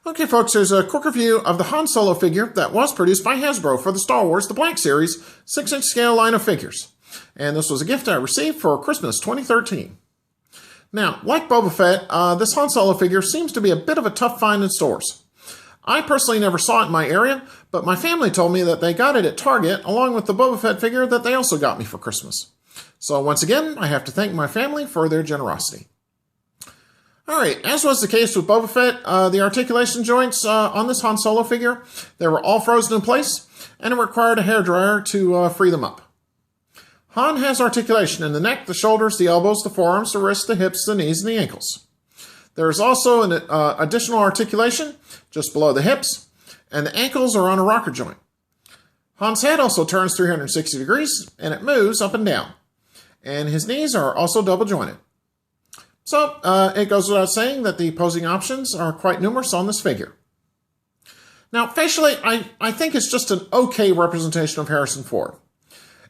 Okay, folks, here's a quick review of the Han Solo figure that was produced by Hasbro for the Star Wars The Black Series 6-inch scale line of figures. And this was a gift I received for Christmas 2013. Now, like Boba Fett, this Han Solo figure seems to be a bit of a tough find in stores. I personally never saw it in my area, but my family told me that they got it at Target along with the Boba Fett figure that they also got me for Christmas. So once again, I have to thank my family for their generosity. Alright, as was the case with Boba Fett, the articulation joints on this Han Solo figure, they were all frozen in place, and it required a hairdryer to free them up. Han has articulation in the neck, the shoulders, the elbows, the forearms, the wrists, the hips, the knees, and the ankles. There is also an additional articulation just below the hips, and the ankles are on a rocker joint. Han's head also turns 360 degrees, and it moves up and down. And his knees are also double jointed. So, it goes without saying that the posing options are quite numerous on this figure. Now, facially, I think it's just an okay representation of Harrison Ford.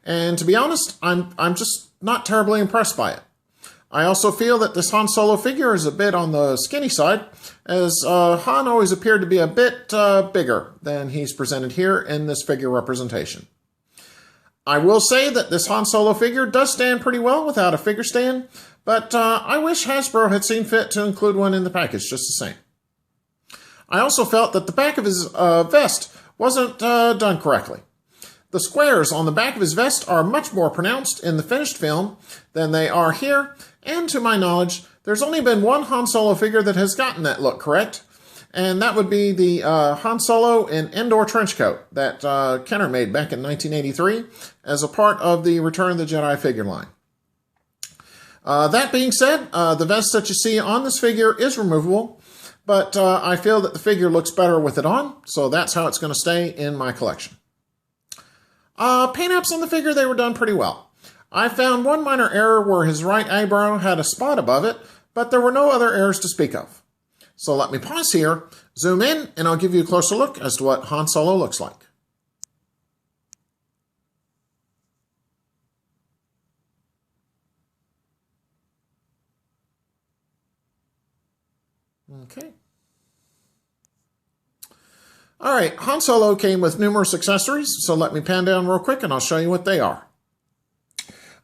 And to be honest, I'm just not terribly impressed by it. I also feel that this Han Solo figure is a bit on the skinny side, as Han always appeared to be a bit bigger than he's presented here in this figure representation. I will say that this Han Solo figure does stand pretty well without a figure stand, but I wish Hasbro had seen fit to include one in the package just the same. I also felt that the back of his vest wasn't done correctly. The squares on the back of his vest are much more pronounced in the finished film than they are here, and to my knowledge, there's only been one Han Solo figure that has gotten that look correct, and that would be the Han Solo in Endor trench coat that Kenner made back in 1983 as a part of the Return of the Jedi figure line. That being said, the vest that you see on this figure is removable, but I feel that the figure looks better with it on, so that's how it's going to stay in my collection. Paint apps on the figure, they were done pretty well. I found one minor error where his right eyebrow had a spot above it, but there were no other errors to speak of. So let me pause here, zoom in, and I'll give you a closer look as to what Han Solo looks like. Okay. Alright, Han Solo came with numerous accessories, so let me pan down real quick and I'll show you what they are.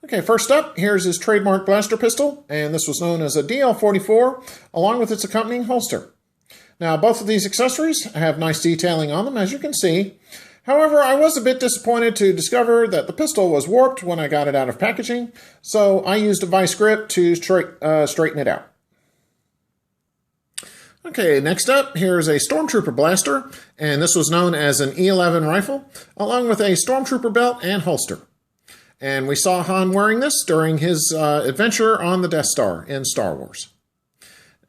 Okay, first up, here's his trademark blaster pistol, and this was known as a DL-44, along with its accompanying holster. Now, both of these accessories have nice detailing on them, as you can see. However, I was a bit disappointed to discover that the pistol was warped when I got it out of packaging, so I used a vice grip to straighten it out. Okay, next up, here's a Stormtrooper blaster, and this was known as an E11 rifle, along with a Stormtrooper belt and holster. And we saw Han wearing this during his adventure on the Death Star in Star Wars.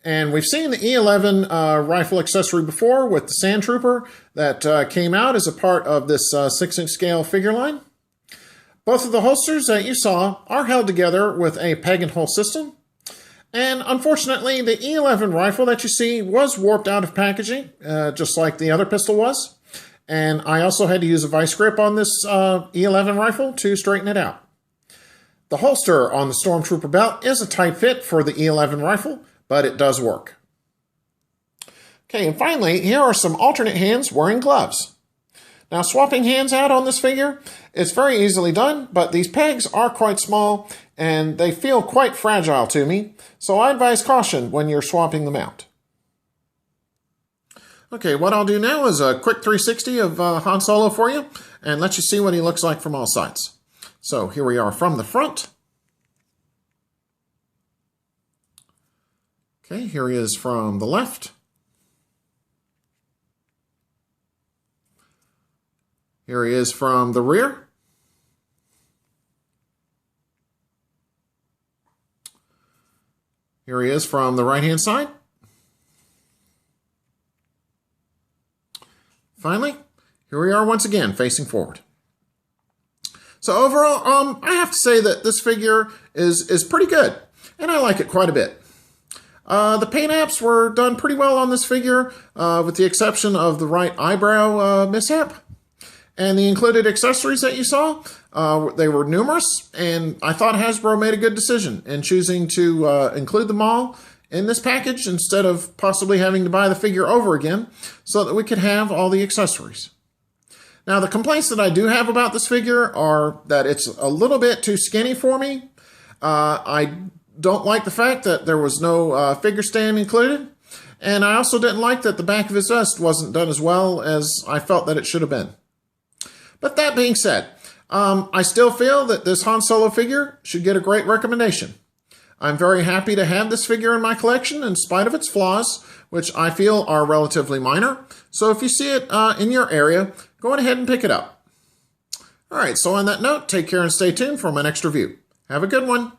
And we've seen the E11 rifle accessory before with the Sand Trooper that came out as a part of this 6-inch scale figure line. Both of the holsters that you saw are held together with a peg and hole system. And unfortunately, the E11 rifle that you see was warped out of packaging, just like the other pistol was. And I also had to use a vice grip on this E11 rifle to straighten it out. The holster on the Stormtrooper belt is a tight fit for the E11 rifle, but it does work. Okay, and finally, here are some alternate hands wearing gloves. Now, swapping hands out on this figure is very easily done, but these pegs are quite small, and they feel quite fragile to me, so I advise caution when you're swapping them out. Okay, what I'll do now is a quick 360 of Han Solo for you, and let you see what he looks like from all sides. So here we are from the front. Okay, here he is from the left. Here he is from the rear. Here he is from the right-hand side. Finally, here we are once again, facing forward. So overall, I have to say that this figure is pretty good, and I like it quite a bit. The paint apps were done pretty well on this figure, with the exception of the right eyebrow mishap. And the included accessories that you saw, they were numerous, and I thought Hasbro made a good decision in choosing to include them all in this package instead of possibly having to buy the figure over again so that we could have all the accessories. Now, the complaints that I do have about this figure are that it's a little bit too skinny for me. I don't like the fact that there was no figure stand included. And I also didn't like that the back of his vest wasn't done as well as I felt that it should have been. But that being said, I still feel that this Han Solo figure should get a great recommendation. I'm very happy to have this figure in my collection in spite of its flaws, which I feel are relatively minor. So if you see it in your area, go on ahead and pick it up. All right, so on that note, take care and stay tuned for my next review. Have a good one.